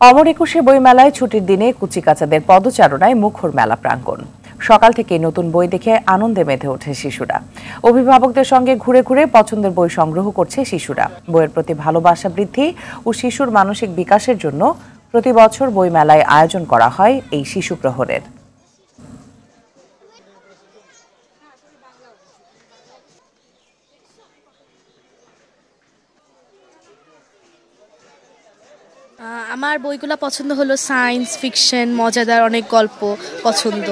অমর একুশে বইমেলায় ছুটির দিনে কুচিকাচাদের পদচারণায় মুখর মেলা প্রাঙ্গণ। সকাল থেকে নতুন বই দেখে আনন্দে মেতে ওঠে শিশুরা। অভিভাবকদের সঙ্গে ঘুরে ঘুরে পছন্দের বই সংগ্রহ করছে শিশুরা। বইয়ের প্রতি ভালোবাসা বৃদ্ধি ও শিশুর মানসিক বিকাশের জন্য প্রতি বছর বইমেলায় আয়োজন করা হয় এই শিশু প্রহরের। আমার বইগুলো পছন্দ হলো সায়েন্স ফিকশন, মজাদার অনেক গল্প পছন্দ,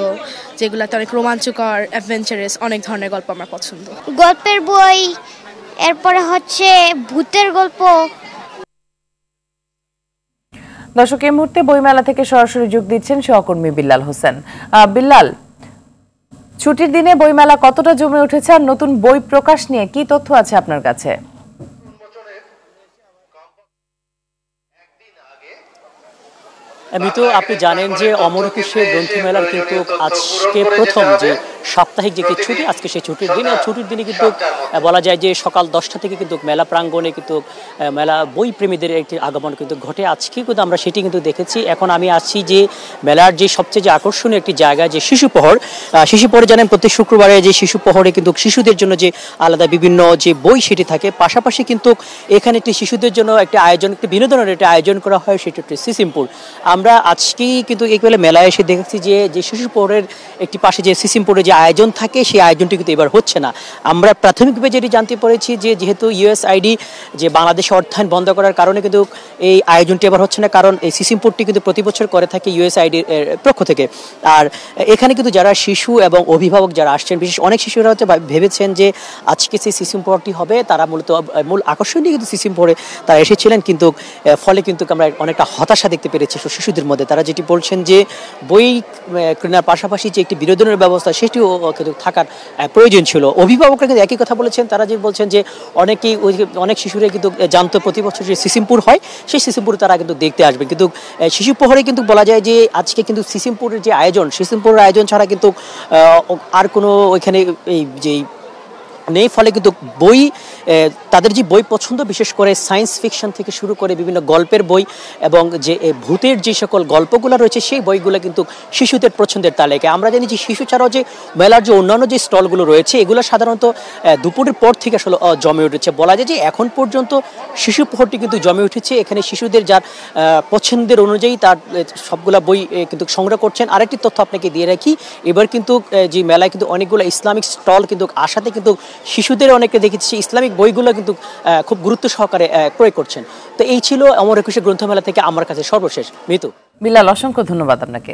যেগুলোতে অনেক রোমাঞ্চকর অ্যাডভেঞ্চারাস অনেক ধরনের গল্প আমার পছন্দ। গল্পের বই, এরপরে হচ্ছে ভূতের গল্প। দর্শক, এই মুহূর্তে বইমেলা থেকে সরাসরি যোগ দিচ্ছেন সহকর্মী বিল্লাল হোসেন। বিল্লাল, ছুটির দিনে বইমেলা কতটা জমে উঠেছে আর নতুন বই প্রকাশ নিয়ে কি তথ্য আছে আপনার কাছে? মিতু, আপনি জানেন যে অমর একুশে গ্রন্থমেলার কিন্তু আজকে প্রথম যে সাপ্তাহিক যে ছুটি, আজকে সেই ছুটির দিন। আর ছুটির দিনে কিন্তু বলা যায় যে সকাল 10টা থেকে কিন্তু মেলা প্রাঙ্গণে কিন্তু মেলা বই প্রেমীদের একটি আগমন কিন্তু ঘটে। আজকে কিন্তু আমরা সেটি কিন্তু দেখেছি। এখন আমি আসছি যে মেলার যে সবচেয়ে যে আকর্ষণীয় একটি জায়গা, যে শিশু প্রহরে জানেন প্রত্যেক শুক্রবারে যে শিশু প্রহরে কিন্তু শিশুদের জন্য যে আলাদা বিভিন্ন যে বই সেটি থাকে, পাশাপাশি কিন্তু এখানে একটি শিশুদের জন্য একটি আয়োজন, একটি বিনোদনের একটি আয়োজন করা হয়, সেটি একটি সিসিমপুর। আমরা আজকেই কিন্তু একবেলা মেলায় এসে দেখেছি যে শিশু প্রহরের একটি পাশে যে সিসিমপুরে যে আয়োজন থাকে, সেই আয়োজনটি কিন্তু এবার হচ্ছে না। আমরা প্রাথমিকভাবে যেটি জানতে পেরেছি যে যেহেতু ইউএসআইডি যে বাংলাদেশে অর্থায়ন বন্ধ করার কারণে কিন্তু এই আয়োজনটি এবার হচ্ছে না, কারণ এই সিসিমপুরটি কিন্তু প্রতি বছর করে থাকে ইউএসআইডির পক্ষ থেকে। আর এখানে কিন্তু যারা শিশু এবং অভিভাবক যারা আসছেন, বিশেষ অনেক শিশুরা হচ্ছে ভেবেছেন যে আজকে সেই সিসিমপুরটি হবে, তারা মূলত মূল আকর্ষণীয় কিন্তু সিসিমপুরে তারা এসেছিলেন, কিন্তু ফলে কিন্তু আমরা অনেকটা হতাশা দেখতে পেরেছি শিশুদের মধ্যে। তারা যেটি বলছেন যে বই কেনার পাশাপাশি যে একটি বিনোদনের ব্যবস্থা সেটিও কিন্তু থাকার প্রয়োজন ছিল। অভিভাবকরা কিন্তু একই কথা বলেছেন। তারা যে বলছেন যে অনেক শিশুরা কিন্তু জানতো প্রতি বছর যে সিসিমপুর হয়, সেই সিসিমপুর তারা কিন্তু দেখতে আসবে, কিন্তু শিশু প্রহরে কিন্তু বলা যায় যে আজকে কিন্তু সিসিমপুরের যে আয়োজন, সিসিমপুরের আয়োজন ছাড়া কিন্তু আর কোনো ওইখানে এই যে নেই। ফলে কিন্তু বই, তাদের যে বই পছন্দ, বিশেষ করে সায়েন্স ফিকশন থেকে শুরু করে বিভিন্ন গল্পের বই এবং যে ভূতের যে সকল গল্পগুলো রয়েছে, সেই বইগুলো কিন্তু শিশুদের পছন্দের তালিকায়। আমরা জানি যে শিশু ছাড়াও যে মেলার যে অন্যান্য যে স্টলগুলো রয়েছে, এগুলো সাধারণত দুপুরের পর থেকে আসলে জমে উঠেছে। বলা যায় যে এখন পর্যন্ত শিশু প্রহরটি কিন্তু জমে উঠেছে। এখানে শিশুদের যার পছন্দের অনুযায়ী তার সবগুলা বই কিন্তু সংগ্রহ করছেন। আরেকটি তথ্য আপনাকে দিয়ে রাখি, এবার কিন্তু যে মেলায় কিন্তু অনেকগুলো ইসলামিক স্টল কিন্তু আসাতে কিন্তু শিশুদের অনেকে দেখেছি ইসলামিক বইগুলো কিন্তু খুব গুরুত্ব সহকারে ক্রয় করছেন। তো এই ছিল অমর একুশে গ্রন্থমেলা থেকে আমার কাছে সর্বশেষ। মিতু। বিল্লাল, অসংখ্য ধন্যবাদ আপনাকে।